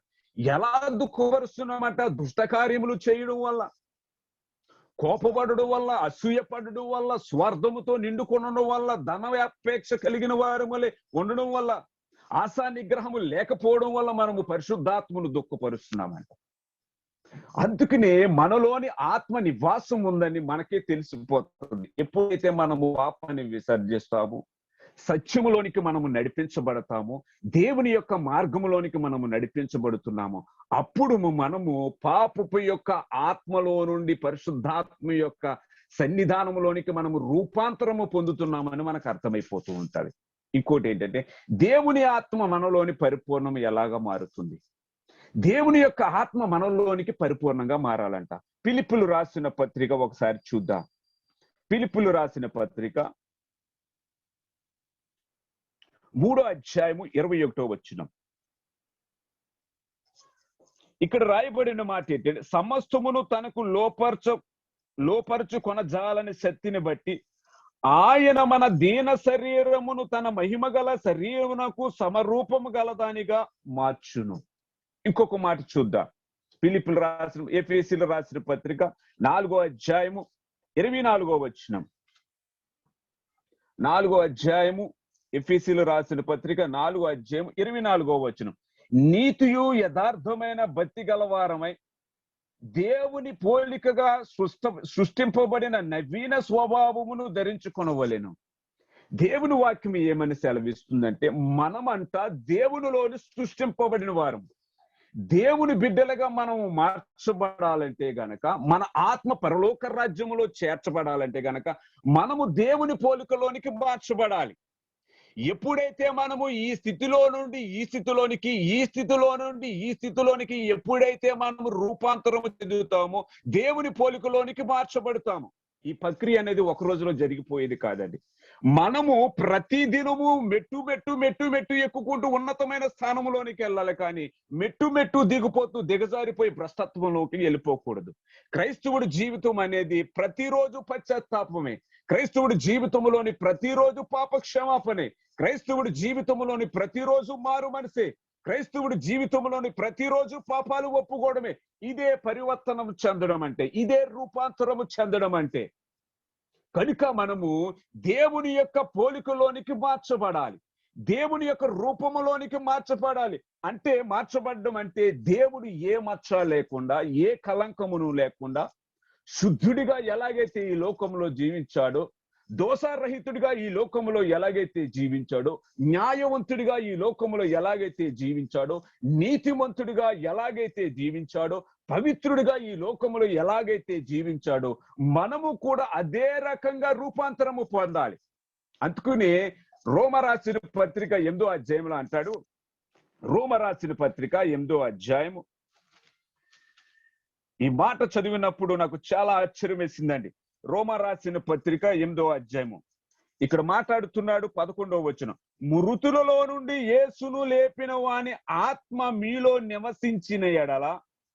ఎలా దుఃఖపరుస్తున్నామంట? దుష్ట కార్యములు చేయడం వల్ల, కోపపడడం వల్ల, అసూయపడడం వల్ల, స్వార్థముతో నిండుకొనడం వల్ల, ధనాపేక్ష కలిగిన వారి వలె ఉండడం వల్ల, ఆశా నిగ్రహము లేకపోవడం వల్ల మనము పరిశుద్ధాత్మను దుఃఖపరుస్తున్నామంట. అందుకనే మనలోని ఆత్మ నివాసం ఉందని మనకే తెలిసిపోతుంది. ఎప్పుడైతే మనము పాపాన్ని విసర్జిస్తాము, సత్యములోనికి మనము నడిపించబడతాము, దేవుని యొక్క మార్గములోనికి మనము నడిపించబడుతున్నాము, అప్పుడు మనము పాపపు యొక్క ఆత్మలో నుండి పరిశుద్ధాత్మ యొక్క సన్నిధానములోనికి మనము రూపాంతరము పొందుతున్నామని మనకు అర్థమైపోతూ ఉంటది. ఇంకోటి ఏంటంటే, దేవుని ఆత్మ మనలోని పరిపూర్ణం ఎలాగా మారుతుంది? దేవుని యొక్క ఆత్మ మనలోనికి పరిపూర్ణంగా మారాలంట. ఫిలిప్పీయులు రాసిన పత్రిక ఒకసారి చూద్దాం. ఫిలిప్పీయులు రాసిన పత్రిక 3వ అధ్యాయము 21వ వచనం. ఇక్కడ రాయబడిన మాట ఏంటంటే, సమస్తమును తనకు లోపరచు కొనజాలని శక్తిని బట్టి ఆయన మన దీన శరీరమును తన మహిమ గల శరీరమునకు సమరూపము గలదానిగా మార్చును. ఇంకొక మాట చూద్దాం. ఎఫెసీయులు రాసిన పత్రిక 4వ అధ్యాయము 24వ వచనం. 4వ అధ్యాయము ఎఫెసీయులు రాసిన పత్రిక 4వ అధ్యాయం 24వ వచనం. నీతియు యథార్థమైన భక్తి గలవారమై దేవుని పోలికగా సృష్టింపబడిన నవీన స్వభావమును ధరించుకొనవలెను. దేవుని వాక్యం ఏమని సెలవిస్తుందంటే, మనమంతా దేవునిలోని సృష్టింపబడిన వారం. దేవుని బిడ్డలుగా మనము మార్చబడాలంటే గనక, మన ఆత్మ పరలోక రాజ్యములో చేర్చబడాలంటే గనక మనము దేవుని పోలికలోనికి మార్చబడాలి. ఎప్పుడైతే మనము ఈ స్థితిలో నుండి ఈ స్థితిలోనికి, ఈ స్థితిలో నుండి ఈ స్థితిలోనికి ఎప్పుడైతే మనము రూపాంతరము చెందుతామో దేవుని పోలికలోనికి మార్చబడతాము. ఈ ప్రక్రియ అనేది ఒక రోజులో జరిగిపోయేది కాదండి. మనము ప్రతి దినము మెట్టు మెట్టు మెట్టు మెట్టు ఎక్కుకుంటూ ఉన్నతమైన స్థానంలోనికి వెళ్ళాలి, కానీ మెట్టు మెట్టు దిగిపోతూ దిగజారిపోయి భ్రష్టత్వంలోకి వెళ్ళిపోకూడదు. క్రైస్తవుడి జీవితం అనేది ప్రతిరోజు పశ్చాత్తాపమే. క్రైస్తవుడి జీవితంలోని ప్రతిరోజు పాప క్షమాపణే. క్రైస్తవుడి జీవితంలోని ప్రతిరోజు మారు మనసే. క్రైస్తవుడి జీవితంలోని ప్రతిరోజు పాపాలు ఒప్పుకోవడమే. ఇదే పరివర్తనం చెందడం అంటే, ఇదే రూపాంతరము చెందడం అంటే. కనుక మనము దేవుని యొక్క పోలికలోనికి మార్చబడాలి, దేవుని యొక్క రూపములోనికి మార్చబడాలి. అంటే మార్చబడడం అంటే దేవుడు ఏ మచ్చ లేకుండా, ఏ కలంకమును లేకుండా శుద్ధుడిగా ఎలాగైతే ఈ లోకంలో జీవించాడో, దోషారహితుడిగా ఈ లోకంలో ఎలాగైతే జీవించాడో, న్యాయవంతుడిగా ఈ లోకంలో ఎలాగైతే జీవించాడో, నీతిమంతుడిగా ఎలాగైతే జీవించాడో, పవిత్రుడిగా ఈ లోకంలో ఎలాగైతే జీవించాడో, మనము కూడా అదే రకంగా రూపాంతరము పొందాలి. అందుకనే రోమరాసిన పత్రిక 8వ అధ్యాయంలో అంటాడు, రోమరాసిన పత్రిక 8వ అధ్యాయము, ఈ మాట చదివినప్పుడు నాకు చాలా ఆశ్చర్యం వేసిందండి. రోమా రాసిన పత్రిక 8వ అధ్యాయము ఇక్కడ మాట్లాడుతున్నాడు 11వ వచనం. మృతులలో నుండి యేసును లేపిన వాని ఆత్మ మీలో నివసించిన ఎడల,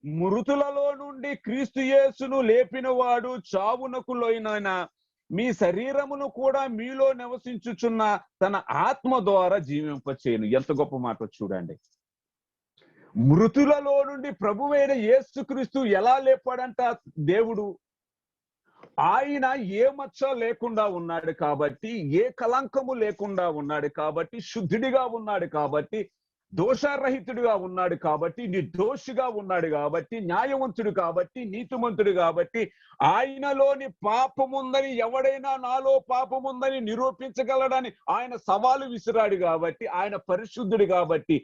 మృతులలో నుండి క్రీస్తు యేసును లేపిన వాడు చావునకు లోనైన మీ శరీరమును కూడా మీలో నివసించుచున్న తన ఆత్మ ద్వారా జీవింపచేయును. ఎంత గొప్ప మాట చూడండి. మృతులలో నుండి ప్రభువైన యేసుక్రీస్తు ఎలా లేపాడంట దేవుడు? ఆయన ఏ మచ్చ లేకుండా ఉన్నాడు కాబట్టి, ఏ కలంకము లేకుండా ఉన్నాడు కాబట్టి, శుద్ధుడిగా ఉన్నాడు కాబట్టి, దోషారహితుడిగా ఉన్నాడు కాబట్టి, నిర్దోషిగా ఉన్నాడు కాబట్టి, న్యాయవంతుడు కాబట్టి, నీతిమంతుడు కాబట్టి, ఆయనలోని పాపముందని ఎవడైనా నాలో పాపముందని నిరూపించగలడని ఆయన సవాలు విసిరాడు కాబట్టి, ఆయన పరిశుద్ధుడు కాబట్టి,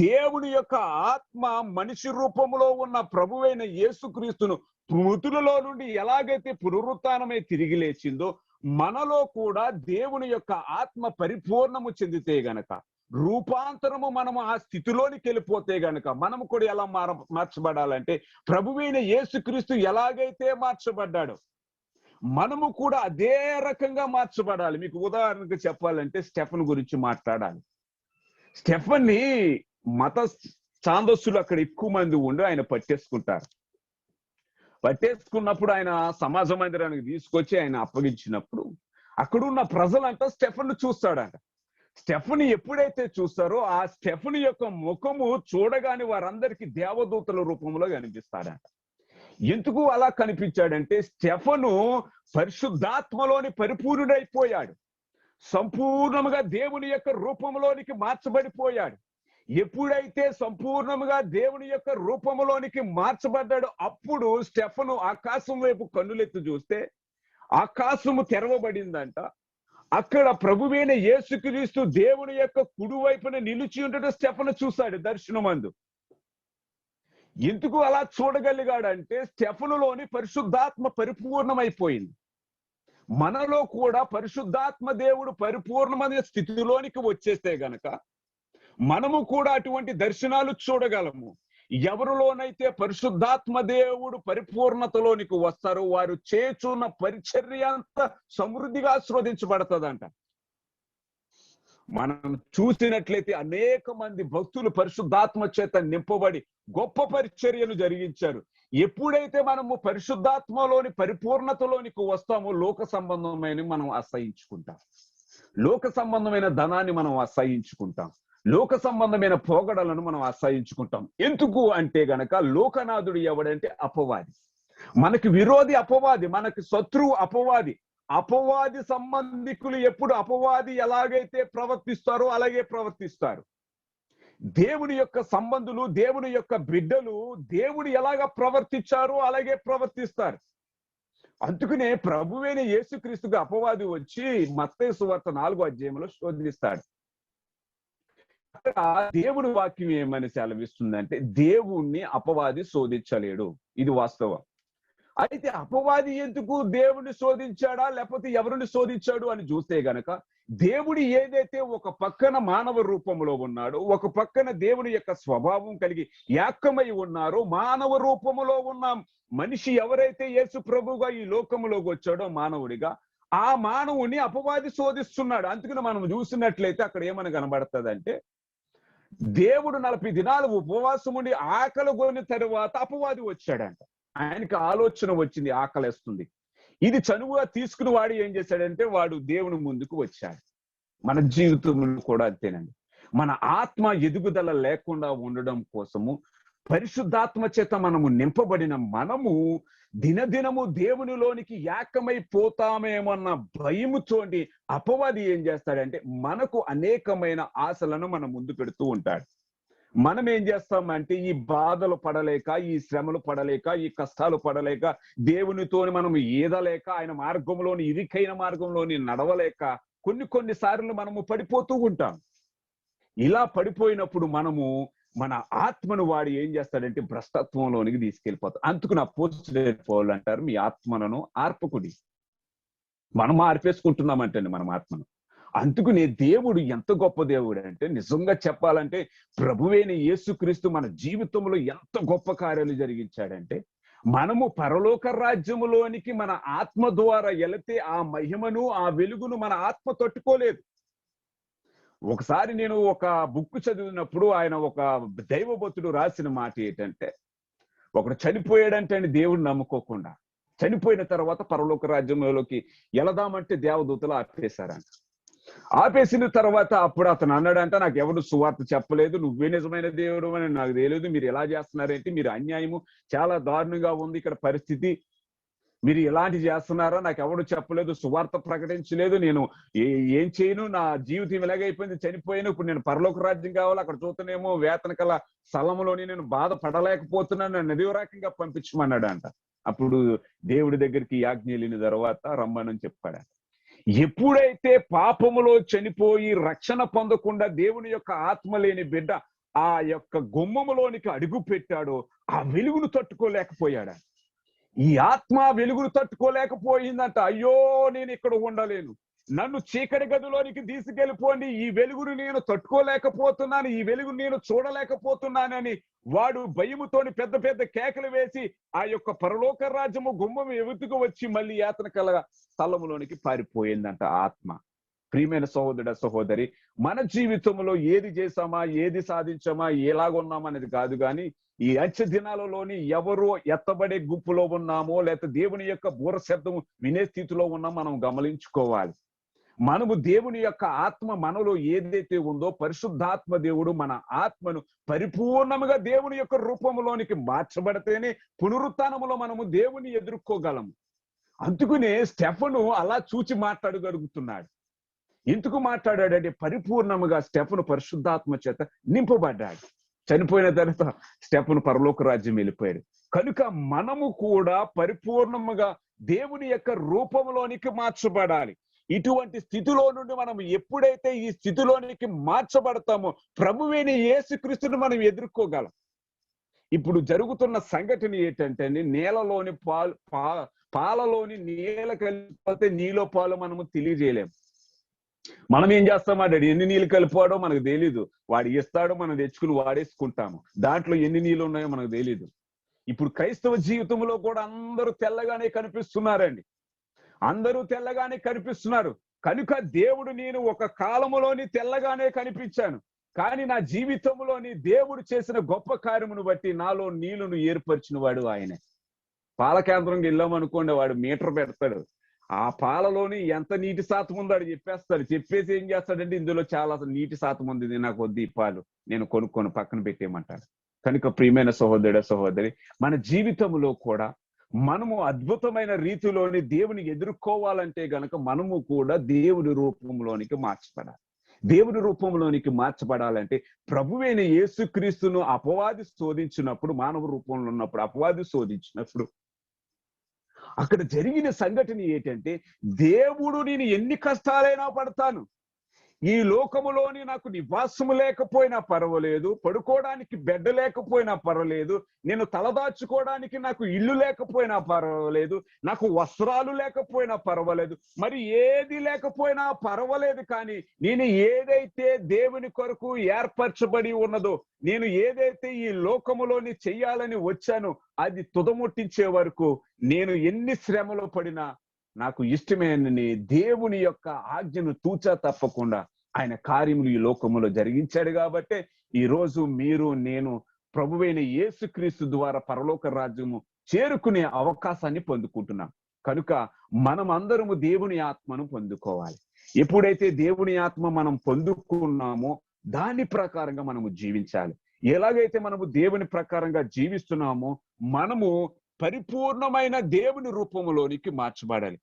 దేవుని యొక్క ఆత్మ మనిషి రూపంలో ఉన్న ప్రభువైన యేసుక్రీస్తును మృతులలో నుండి ఎలాగైతే పునరుత్థానమై తిరిగి లేచిందో, మనలో కూడా దేవుని యొక్క ఆత్మ పరిపూర్ణము చెందితే గనక, రూపాంతరము మనము ఆ స్థితిలోనికి వెళ్ళిపోతే గనక మనము కూడా ఎలా మార్చబడాలంటే ప్రభువైన యేసుక్రీస్తు ఎలాగైతే మార్చబడ్డాడో మనము కూడా అదే రకంగా మార్చబడాలి. మీకు ఉదాహరణకు చెప్పాలంటే స్టెఫన్ గురించి మాట్లాడాలి. స్టెఫన్ని మత ఛాందస్సులు అక్కడ ఎక్కువ మంది ఉండి ఆయన పట్టేసుకుంటారు. పట్టేసుకున్నప్పుడు ఆయన సమాజ మందిరానికి తీసుకొచ్చి ఆయన అప్పగించినప్పుడు అక్కడున్న ప్రజలంతా స్టెఫన్ చూస్తాడంట. స్టెఫన్ ఎప్పుడైతే చూస్తారో ఆ స్టెఫన్ యొక్క ముఖము చూడగానే వారందరికీ దేవదూతల రూపంలో కనిపిస్తాడంట. ఎందుకు అలా కనిపించాడంటే స్టెఫను పరిశుద్ధాత్మలోని పరిపూర్ణుడైపోయాడు. సంపూర్ణముగా దేవుని యొక్క రూపంలోనికి మార్చబడిపోయాడు. ఎప్పుడైతే సంపూర్ణముగా దేవుని యొక్క రూపంలోనికి మార్చబడ్డాడో అప్పుడు స్టెఫను ఆకాశం వైపు కన్నులెత్తి చూస్తే ఆకాశము తెరవబడిందంట. అక్కడ ప్రభువైన యేసుక్రీస్తు దేవుని యొక్క కుడి వైపున నిలిచి ఉండటం స్టెఫను చూశాడు దర్శనమందు. ఎందుకు అలా చూడగలిగాడంటే స్టెఫనులోని పరిశుద్ధాత్మ పరిపూర్ణమైపోయింది. మనలో కూడా పరిశుద్ధాత్మ దేవుడు పరిపూర్ణమైన స్థితిలోనికి వచ్చేస్తే గనక మనము కూడా అటువంటి దర్శనాలు చూడగలము. ఎవరిలోనైతే పరిశుద్ధాత్మ దేవుడు పరిపూర్ణతలోనికి వస్తారో వారు చేస్తున్న పరిచర్య అంతా సమృద్ధిగా ఆశీర్వదించబడతాదంట. మనం చూసినట్లయితే అనేక మంది భక్తులు పరిశుద్ధాత్మ చేత నింపబడి గొప్ప పరిచర్యలు జరిగించారు. ఎప్పుడైతే మనము పరిశుద్ధాత్మలోని పరిపూర్ణతలోనికి వస్తామో లోక సంబంధమైన మనం అసహించుకుంటాం. లోక సంబంధమైన ధనాన్ని మనం అసహించుకుంటాం. లోక సంబంధమైన పోగడలను మనం అసహించుకుంటాం. ఎందుకు అంటే గనక లోకనాథుడు ఎవడంటే అపవాది. మనకి విరోధి అపవాది, మనకి శత్రువు అపవాది. అపవాది సంబంధికులు ఎప్పుడు అపవాది ఎలాగైతే ప్రవర్తిస్తారో అలాగే ప్రవర్తిస్తారు. దేవుని యొక్క సంబంధులు, దేవుని యొక్క బిడ్డలు దేవుడు ఎలాగ ప్రవర్తించారో అలాగే ప్రవర్తిస్తారు. అందుకనే ప్రభువైన యేసుక్రీస్తుగా అపవాది వచ్చి మత్తయి సువార్త 4వ అధ్యాయంలో శోధిస్తాడు. అక్కడ దేవుడి వాక్యం ఏమని సెలవిస్తుందంటే దేవుణ్ణి అపవాది శోధించలేడు. ఇది వాస్తవం. అయితే అపవాది ఎందుకు దేవుడిని శోధించాడా లేకపోతే ఎవరిని శోధించాడు అని చూస్తే గనక దేవుడు ఏదైతే ఒక పక్కన మానవ రూపంలో ఉన్నాడో, ఒక పక్కన దేవుని యొక్క స్వభావం కలిగి ఏకమై ఉన్నారో, మానవ రూపంలో ఉన్న మనిషి ఎవరైతే యేసు ప్రభువుగా ఈ లోకంలోకి వచ్చాడో మానవుడిగా, ఆ మానవుని అపవాది శోధిస్తున్నాడు. అందుకని మనం చూసినట్లయితే అక్కడ ఏమని కనబడుతుందంటే దేవుడు 40 దినాలు ఉపవాసం ఉండి ఆకలి కొని తరువాత అపవాది వచ్చాడంట. ఆయనకి ఆలోచన వచ్చింది, ఆకలిస్తుంది. ఇది చనువుగా తీసుకుని వాడు ఏం చేశాడంటే వాడు దేవుని ముందుకు వచ్చాడు. మన జీవితంలో కూడా అంతేనండి. మన ఆత్మ ఎదుగుదల లేకుండా ఉండడం కోసము పరిశుద్ధాత్మ చేత మనము నింపబడిన మనము దినదినము దేవునిలోనికి ఏకమైపోతామేమన్న భయముతోటి అపవాది ఏం చేస్తాడంటే మనకు అనేకమైన ఆశలను మన ముందు పెడుతూ ఉంటాడు. మనం ఏం చేస్తామంటే ఈ బాధలు పడలేక, ఈ శ్రమలు పడలేక, ఈ కష్టాలు పడలేక, దేవునితో మనం ఈదలేక, ఆయన మార్గంలోని ఇరుకైన మార్గంలోని నడవలేక కొన్ని సార్లు మనము పడిపోతూ ఉంటాం. ఇలా పడిపోయినప్పుడు మనము మన ఆత్మను వాడు ఏం చేస్తాడంటే భ్రష్టత్వంలోనికి తీసుకెళ్ళిపోతాం. అందుకు అపోస్తలుడైన పౌలు అంటారు, మీ ఆత్మలను ఆర్పకుడి. మనం ఆర్పేసుకుంటున్నామంటండి మనం ఆత్మను. అందుకునే దేవుడు ఎంత గొప్ప దేవుడు అంటే నిజంగా చెప్పాలంటే ప్రభువైన యేసుక్రీస్తు మన జీవితంలో ఎంత గొప్ప కార్యాలు జరిగించాడంటే మనము పరలోక రాజ్యములోనికి మన ఆత్మ ద్వారా వెళితే ఆ మహిమను, ఆ వెలుగును మన ఆత్మ తట్టుకోలేదు. ఒకసారి నేను ఒక బుక్ చదివినప్పుడు ఆయన ఒక దైవభక్తుడు రాసిన మాట ఏంటంటే ఒకడు చనిపోయాడంటే దేవుడు నమ్ముకోకుండా చనిపోయిన తర్వాత పరలోక రాజ్యంలోకి వెళదామంటే దేవదూతలు ఆపేశారంట. ఆపేసిన తర్వాత అప్పుడు అతను అన్నాడంట, నాకు ఎవరు సువార్త చెప్పలేదు, నువ్వే నిజమైన దేవుడు అని నాకు తెలియదు, మీరు ఎలా చేస్తున్నారేంటి, మీరు అన్యాయము చాలా దారుణంగా ఉంది ఇక్కడ పరిస్థితి, మీరు ఎలాంటి చేస్తున్నారో నాకు ఎవరు చెప్పలేదు, సువార్త ప్రకటించలేదు, నేను ఏం చేయను, నా జీవితం ఇలాగైపోయింది, చనిపోయాను, ఇప్పుడు నేను పరలోక రాజ్యం కావాలి, అక్కడ చూస్తేనేమో వేతన కల స్థలంలోని నేను బాధపడలేకపోతున్నాను, నన్ను నిరవరాకంగా పంపించమన్నాడు అంట. అప్పుడు దేవుడి దగ్గరికి యాజ్ఞ వెళ్ళిన తర్వాత రమ్మనని చెప్పాడు. ఎప్పుడైతే పాపములో చనిపోయి రక్షణ పొందకుండా దేవుని యొక్క ఆత్మ లేని బిడ్డ ఆ యొక్క గుమ్మములోనికి అడుగు పెట్టాడో ఆ వెలుగును తట్టుకోలేకపోయాడు. ఈ ఆత్మ వెలుగును తట్టుకోలేకపోయిందంట. అయ్యో నేను ఇక్కడ ఉండలేను, నన్ను చీకటి గదిలోనికి తీసుకెళ్ళిపోండి, ఈ వెలుగును నేను తట్టుకోలేకపోతున్నాను, ఈ వెలుగు నేను చూడలేకపోతున్నానని వాడు భయముతోని పెద్ద పెద్ద కేకలు వేసి ఆ యొక్క పరలోక రాజ్యము గుమ్మం ఎదుగుకు వచ్చి మళ్ళీ యాతన కల స్థలములోనికి పారిపోయిందంట ఆత్మ. ప్రియమైన సహోదరుడ సహోదరి, మన జీవితంలో ఏది చేసామా, ఏది సాధించామా, ఎలాగున్నామా అనేది కాదు, కానీ ఈ అంచె దినాలలోని ఎవరో ఎత్తబడే గుంపులో ఉన్నామో లేకపోతే దేవుని యొక్క బూర శబ్దము వినే స్థితిలో ఉన్నామో మనం గమనించుకోవాలి. మనము దేవుని యొక్క ఆత్మ మనలో ఏదైతే ఉందో, పరిశుద్ధాత్మ దేవుడు మన ఆత్మను పరిపూర్ణముగా దేవుని యొక్క రూపంలోనికి మార్చబడితేనే పునరుత్థానములో మనము దేవుని ఎదుర్కోగలము. అందుకనే స్టెఫను అలా చూచి మాట్లాడగలుగుతున్నాడు. ఎందుకు మాట్లాడాడంటే పరిపూర్ణముగా స్టెఫను పరిశుద్ధాత్మ చేత నింపబడ్డాడు. చనిపోయిన తర్వాత స్టెఫను పరలోక రాజ్యం వెళ్ళిపోయాడు. కనుక మనము కూడా పరిపూర్ణముగా దేవుని యొక్క రూపంలోనికి మార్చబడాలి. ఇటువంటి స్థితిలో నుండి మనం ఎప్పుడైతే ఈ స్థితిలోనికి మార్చబడతామో ప్రభువైన యేసుక్రీస్తుని మనం ఎదుర్కోగలం. ఇప్పుడు జరుగుతున్న సంఘటన ఏంటంటే, నేలలోని పాలలోని నీళ్ళ కలిపితే నీలో పాలు మనము తెలియజేయలేము. మనం ఏం చేస్తామా, ఎన్ని నీళ్ళు కలిపాడో మనకు తెలీదు, వాడు ఇస్తాడో మనం తెచ్చుకుని వాడేసుకుంటాము, దాంట్లో ఎన్ని నీళ్ళు ఉన్నాయో మనకు తెలీదు. ఇప్పుడు క్రైస్తవ జీవితంలో కూడా అందరూ తెల్లగానే కనిపిస్తున్నారండి, అందరూ తెల్లగానే కనిపిస్తున్నారు. కనుక దేవుడు, నేను ఒక కాలములోని తెల్లగానే కనిపించాను, కానీ నా జీవితంలోని దేవుడు చేసిన గొప్ప కార్యమును బట్టి నాలో నీళ్లను ఏర్పరిచిన వాడు ఆయనే. పాల కేంద్రంకి వెళ్ళామనుకోండి, వాడు మీటర్ పెడతాడు, ఆ పాలలోని ఎంత నీటి శాతం ఉందో అది చెప్పేస్తాడు. చెప్పేసి ఏం చేస్తాడంటే, ఇందులో చాలా నీటి శాతం ఉంది, నాకు వద్దు ఈ పాలు, నేను కొనుక్కొని పక్కన పెట్టేయమంటాడు. కనుక ప్రియమైన సహోదరుడ సహోదరి, మన జీవితంలో కూడా మనము అద్భుతమైన రీతిలోని దేవుని ఎదుర్కోవాలంటే గనక మనము కూడా దేవుని రూపంలోనికి మార్చబడాలి. దేవుని రూపంలోనికి మార్చబడాలంటే ప్రభువైన యేసుక్రీస్తును అపవాది శోధించినప్పుడు, మానవ రూపంలో ఉన్నప్పుడు అపవాది శోధించినప్పుడు అక్కడ జరిగిన సంఘటన ఏంటంటే, దేవుడు, నేను ఎన్ని కష్టాలైనా పడతాను, ఈ లోకములోని నాకు నివాసము లేకపోయినా పర్వాలేదు, పడుకోవడానికి బెడ్ లేకపోయినా పర్వాలేదు, నేను తలదాచుకోవడానికి నాకు ఇల్లు లేకపోయినా పర్వాలేదు, నాకు వస్త్రాలు లేకపోయినా పర్వాలేదు, మరి ఏది లేకపోయినా పర్వాలేదు, కానీ నేను ఏదైతే దేవుని కొరకు ఏర్పరచబడి ఉన్నదో, నేను ఏదైతే ఈ లోకములోని చెయ్యాలని వచ్చానో అది తుదముట్టించే వరకు నేను ఎన్ని శ్రమలు పడినా నాకు ఇష్టమైన దేవుని యొక్క ఆజ్ఞను తూచా తప్పకుండా ఆయన కార్యములు ఈ లోకములో జరిగించాడు. కాబట్టి ఈ రోజు మీరు నేను ప్రభువైన యేసుక్రీస్తు ద్వారా పరలోక రాజ్యము చేరుకునే అవకాశాన్ని పొందుకుంటున్నాం. కనుక మనం అందరము దేవుని ఆత్మను పొందుకోవాలి. ఎప్పుడైతే దేవుని ఆత్మ మనం పొందుకున్నామో దాని ప్రకారంగా మనము జీవించాలి. ఎలాగైతే మనము దేవుని ప్రకారంగా జీవిస్తున్నామో మనము పరిపూర్ణమైన దేవుని రూపంలోనికి మార్చబడాలి.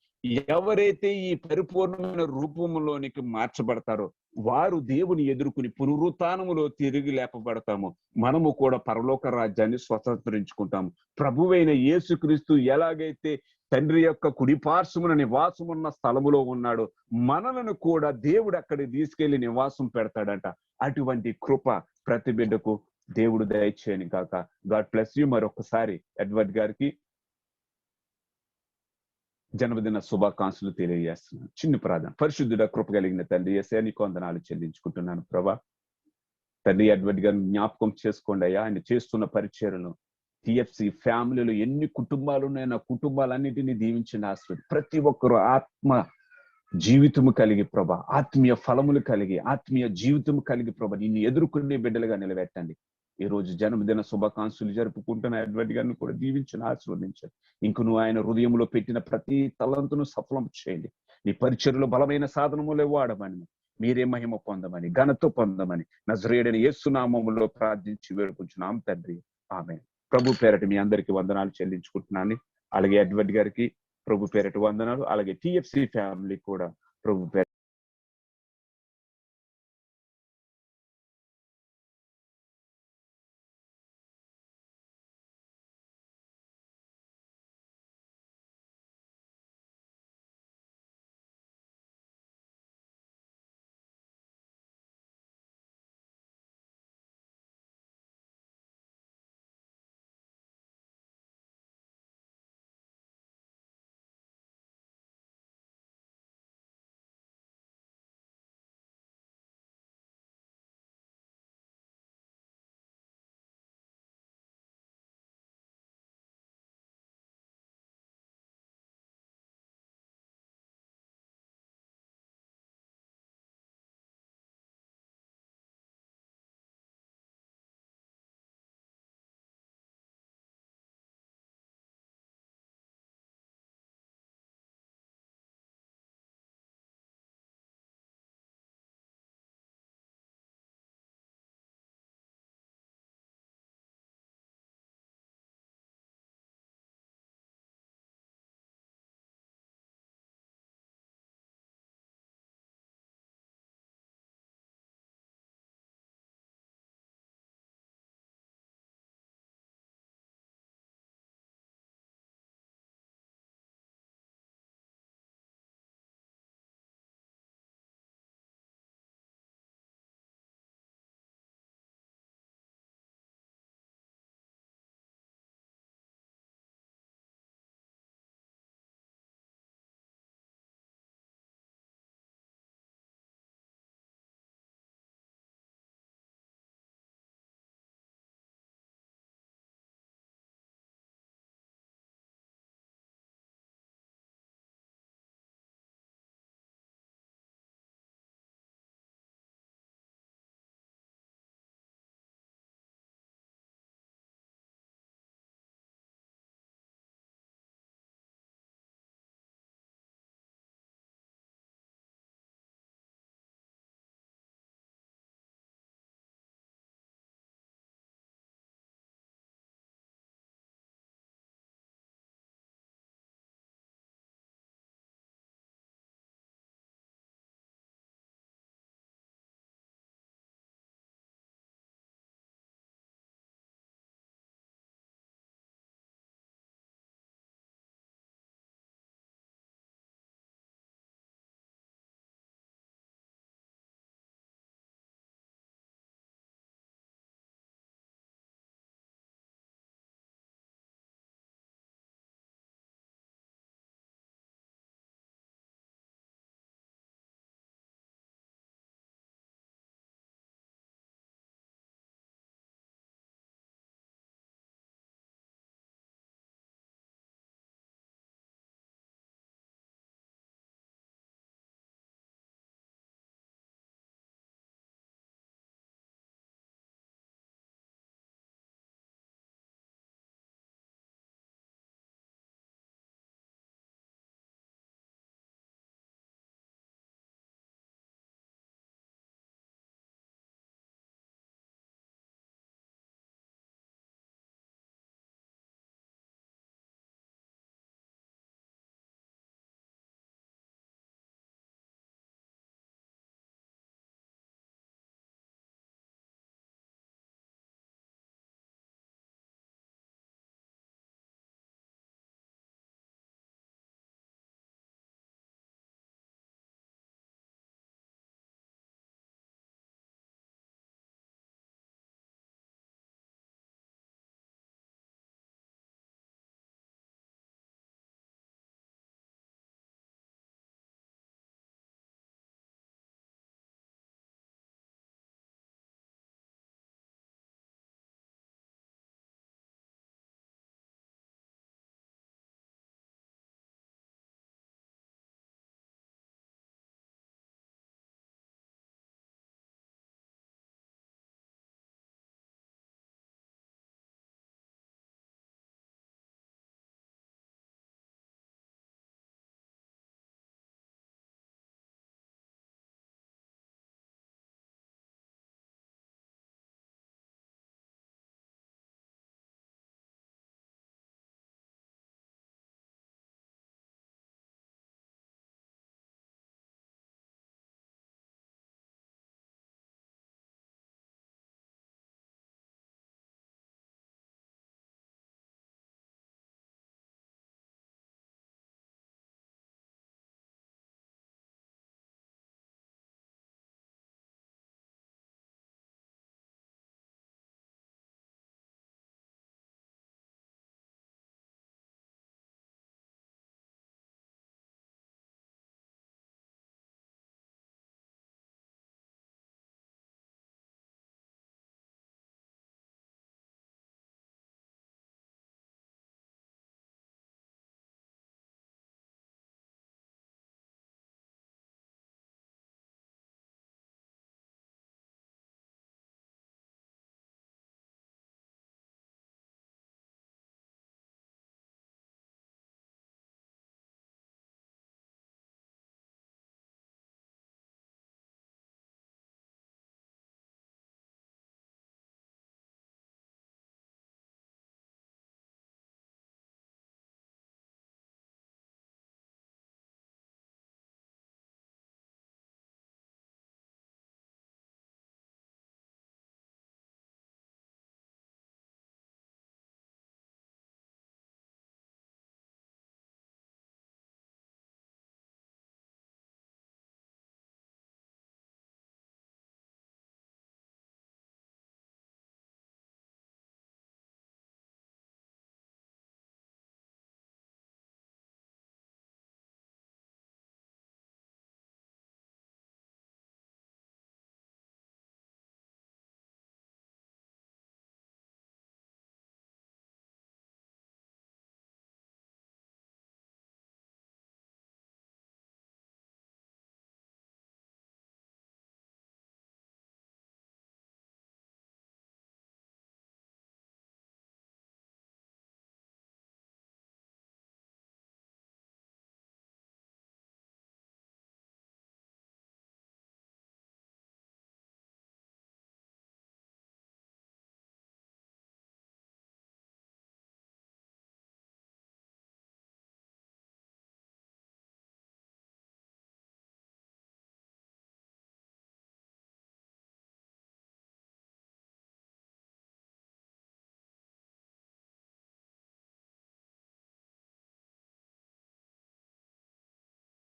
ఎవరైతే ఈ పరిపూర్ణమైన రూపంలోనికి మార్చబడతారో వారు దేవుని ఎదుర్కొని పునరుత్థానములో తిరిగి లేపబడతాము. మనము కూడా పరలోక రాజ్యాన్ని స్వతంత్రించుకుంటాము. ప్రభువైన యేసుక్రీస్తు ఎలాగైతే తండ్రి యొక్క కుడిపార్శ్వమున నివాసమున్న స్థలములో ఉన్నాడో మనలను కూడా దేవుడు అక్కడికి తీసుకెళ్లి నివాసం పెడతాడంట. అటువంటి కృప ప్రతి బిడ్డకు దేవుడు దయచేయని కాక. God bless you. మరొకసారి ఎడ్వర్డ్ గారికి జన్మదిన శుభాకాంక్షలు తెలియజేస్తున్నాను. చిన్న ప్రార్థన. పరిశుద్ధుడ కృప కలిగిన తండ్రి యేసయ్య, నీకు వందనాలు చెల్లించుకుంటున్నాను ప్రభా. తండ్రి ఎడ్వర్డ్ గారిని జ్ఞాపకం చేసుకోండి అయ్యా. ఆయన చేస్తున్న పరిచర్యను టిఎఫ్సి ఫ్యామిలీలో ఎన్ని కుటుంబాలు ఉన్నాయో నా కుటుంబాలన్నిటినీ దీవించండి, ఆశీర్వదించండి. ప్రతి ఒక్కరు ఆత్మ జీవితము కలిగి ప్రభా, ఆత్మీయ ఫలములు కలిగి, ఆత్మీయ జీవితము కలిగి ప్రభా నిన్ను ఎదుర్కొనే బిడ్డలుగా నిలబెట్టండి. ఈ రోజు జన్మదిన శుభాకాంక్షలు జరుపుకుంటున్న ఎడ్వర్డ్ గారిని కూడా దీవించండి, ఆశీర్వదించండి. ఇంక నువ్వు ఆయన హృదయంలో పెట్టిన ప్రతి తలంతును సఫలం చేయండి. నీ పరిచర్యలో బలమైన సాధనములే వాడమని, మీరే మహిమ పొందమని, ఘనత పొందమని నజరేయుడైన యేసు నామములో ప్రార్థించి వేడుకుంటున్నాం తండ్రి, ఆమేన్. ప్రభు పేరట మీ అందరికీ వందనాలు చెల్లించుకుంటున్నాను. అలాగే ఎడ్వర్డ్ గారికి ప్రభు పేరట వందనాలు. అలాగే టిఎఫ్సి ఫ్యామిలీ కూడా ప్రభు పేరట